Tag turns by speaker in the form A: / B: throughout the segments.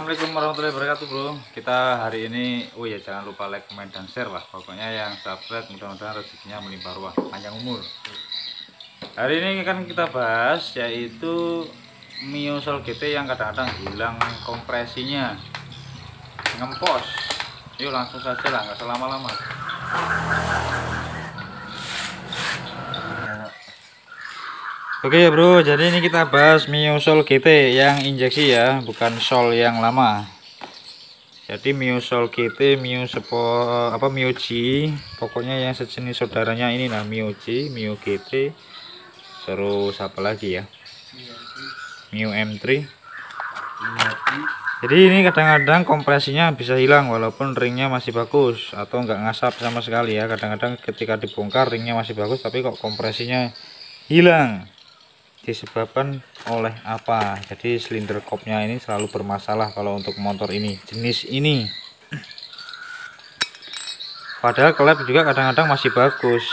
A: Assalamualaikum warahmatullahi wabarakatuh bro. Kita hari ini, oh ya jangan lupa like, comment, dan share lah. Pokoknya yang subscribe mudah-mudahan rezekinya melimpah ruah, panjang umur. Hari ini kan kita bahas yaitu Mio Soul GT yang kadang-kadang hilang kompresinya, ngempos. Yuk langsung saja lah, nggak selama-lama. Oke ya bro, jadi ini kita bahas Mio Soul GT yang injeksi ya, bukan Soul yang lama. Jadi Mio Soul GT, Mio Mio G, pokoknya yang sejenis saudaranya ini lah, Mio G, Mio GT, terus apa lagi ya, Mio M3. Jadi ini kadang-kadang kompresinya bisa hilang walaupun ringnya masih bagus atau enggak ngasap sama sekali ya. Kadang-kadang ketika dibongkar ringnya masih bagus tapi kok kompresinya hilang. Disebabkan oleh apa? Jadi silinder kopnya ini selalu bermasalah kalau untuk motor ini, jenis ini. Padahal klep juga kadang-kadang masih bagus,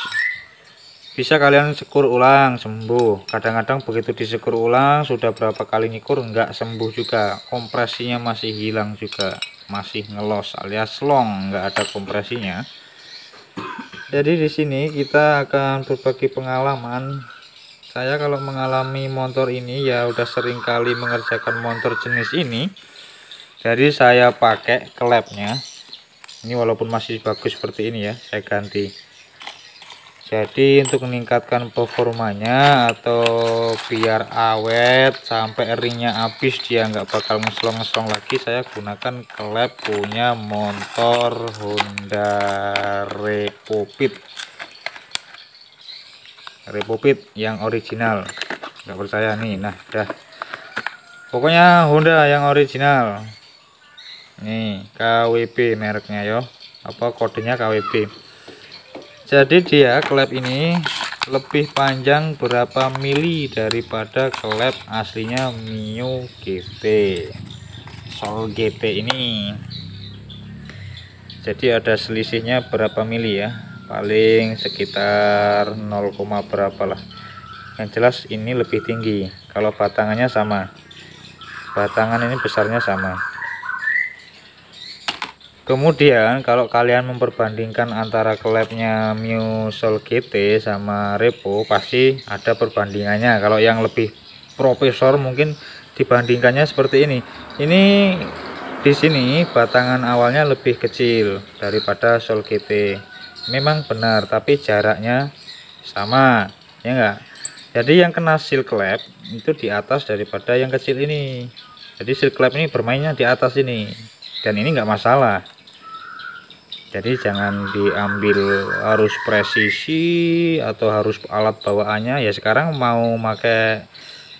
A: bisa kalian sekur ulang sembuh. Kadang-kadang begitu disekur ulang sudah berapa kali nyikur enggak sembuh juga, kompresinya masih hilang juga, masih ngelos alias long, enggak ada kompresinya. Jadi di sini kita akan berbagi pengalaman. Saya kalau mengalami motor ini ya udah sering kali mengerjakan motor jenis ini. Jadi saya pakai klepnya. Ini walaupun masih bagus seperti ini ya, saya ganti. Jadi untuk meningkatkan performanya atau biar awet sampai ringnya habis dia nggak bakal ngeslong-ngeslong lagi, saya gunakan klep punya motor Honda Repopit yang original. Nggak percaya nih, nah dah, pokoknya Honda yang original nih, KWB mereknya yo, apa kodenya KWB. Jadi dia klep ini lebih panjang berapa mili daripada klep aslinya Mio GT Soul GT ini. Jadi ada selisihnya berapa mili ya, paling sekitar 0, berapa lah. Yang jelas ini lebih tinggi. Kalau batangannya sama, batangan ini besarnya sama. Kemudian kalau kalian memperbandingkan antara klepnya Mio Soul GT sama Repo, pasti ada perbandingannya. Kalau yang lebih profesor mungkin dibandingkannya seperti ini. Ini di sini batangan awalnya lebih kecil daripada Soul GT. Memang benar, tapi jaraknya sama, ya enggak? Jadi yang kena seal klep itu di atas daripada yang kecil ini. Jadi seal klep ini bermainnya di atas ini, dan ini enggak masalah. Jadi jangan diambil harus presisi atau harus alat bawaannya. Ya sekarang mau pakai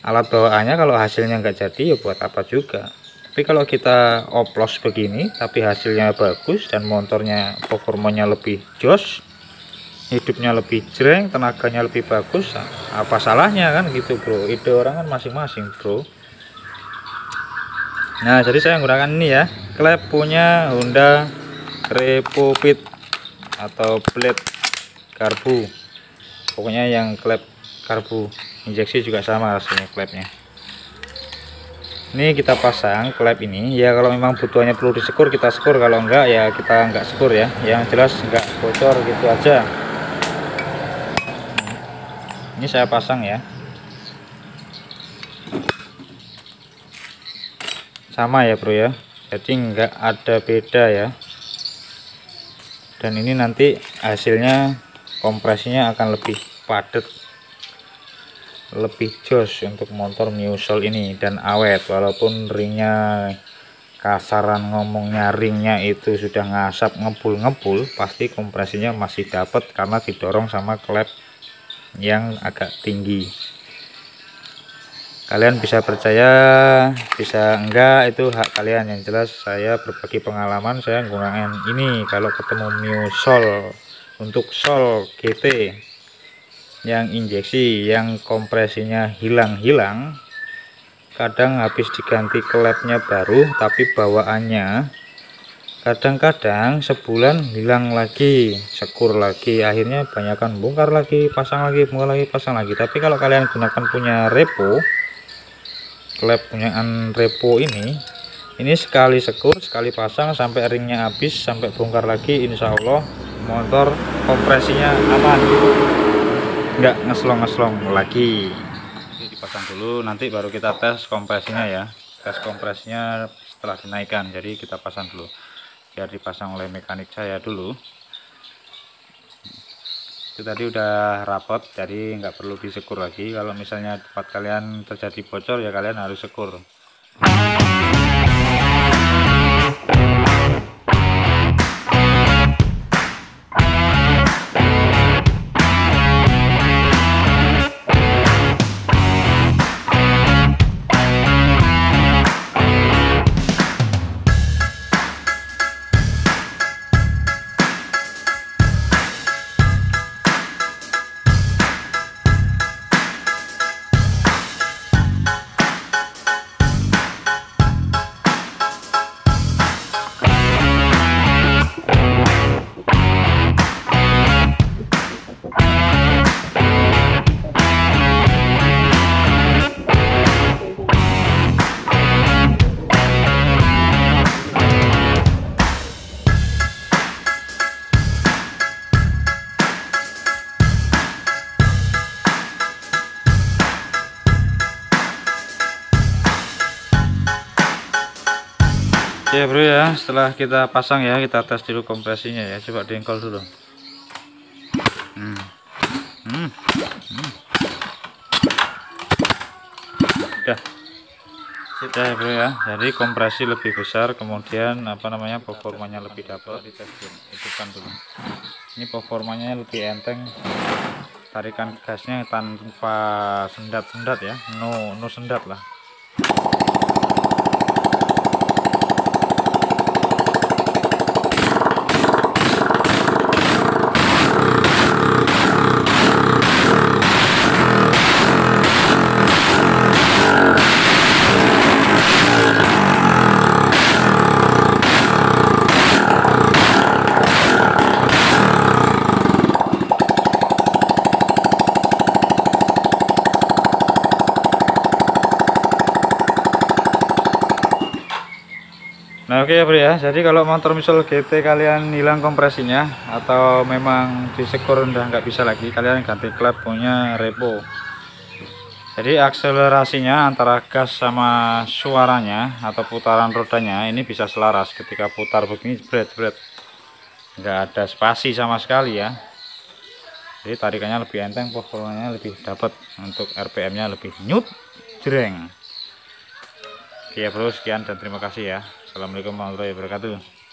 A: alat bawaannya, kalau hasilnya enggak jadi ya buat apa juga. Tapi kalau kita oplos begini tapi hasilnya bagus dan motornya performanya lebih jos, hidupnya lebih jreng, tenaganya lebih bagus, apa salahnya kan gitu bro. Ide orang kan masing-masing bro. Nah jadi saya menggunakan ini ya, klep punya Honda Repopit atau blade karbu, pokoknya yang klep karbu injeksi juga sama rasanya klepnya. Ini kita pasang klep ini ya, kalau memang butuhannya perlu disekur kita sekur, kalau enggak ya kita enggak sekur ya, yang jelas enggak bocor gitu aja. Ini saya pasang ya, sama ya bro ya, jadi enggak ada beda ya. Dan ini nanti hasilnya kompresinya akan lebih padat, lebih jos untuk motor Mio Soul ini, dan awet. Walaupun ringnya kasaran ngomongnya, ringnya itu sudah ngasap ngebul-ngebul, pasti kompresinya masih dapat karena didorong sama klep yang agak tinggi. Kalian bisa percaya bisa enggak, itu hak kalian. Yang jelas saya berbagi pengalaman, saya menggunakan ini kalau ketemu Mio Soul untuk Soul GT yang injeksi yang kompresinya hilang-hilang. Kadang habis diganti klepnya baru tapi bawaannya kadang-kadang sebulan hilang lagi, sekur lagi, akhirnya banyakkan bongkar lagi, pasang lagi, bongkar lagi, pasang lagi. Tapi kalau kalian gunakan punya Repo, klep punyaan Repo ini Ini sekali sekur, sekali pasang sampai ringnya habis, sampai bongkar lagi, insya Allah motor kompresinya aman, nggak ngeslong-ngeslong lagi. Jadi dipasang dulu, nanti baru kita tes kompresinya ya. Tes kompresinya setelah dinaikkan, jadi kita pasang dulu biar dipasang oleh mekanik saya dulu. Itu tadi udah rapot, jadi nggak perlu disekur lagi. Kalau misalnya tempat kalian terjadi bocor ya kalian harus sekur. Oke bro ya, setelah kita pasang ya, kita tes dulu kompresinya ya. Coba diengkol dulu. Sudah ya bro ya. Jadi kompresi lebih besar, kemudian performanya lebih dapat. Hidupkan dulu. Ini performanya lebih enteng. Tarikan gasnya tanpa sendat-sendat ya, no sendat lah. Nah oke ya bro ya, jadi kalau motor Mio Soul GT kalian hilang kompresinya atau memang disekur udah nggak bisa lagi, kalian ganti klep punya Repo. Jadi akselerasinya antara gas sama suaranya atau putaran rodanya ini bisa selaras ketika putar begini, jebret, nggak ada spasi sama sekali ya. Jadi tarikannya lebih enteng, performanya lebih dapat, untuk RPM-nya lebih nyut jreng. Oke ya bro, sekian dan terima kasih ya. Assalamualaikum warahmatullahi wabarakatuh.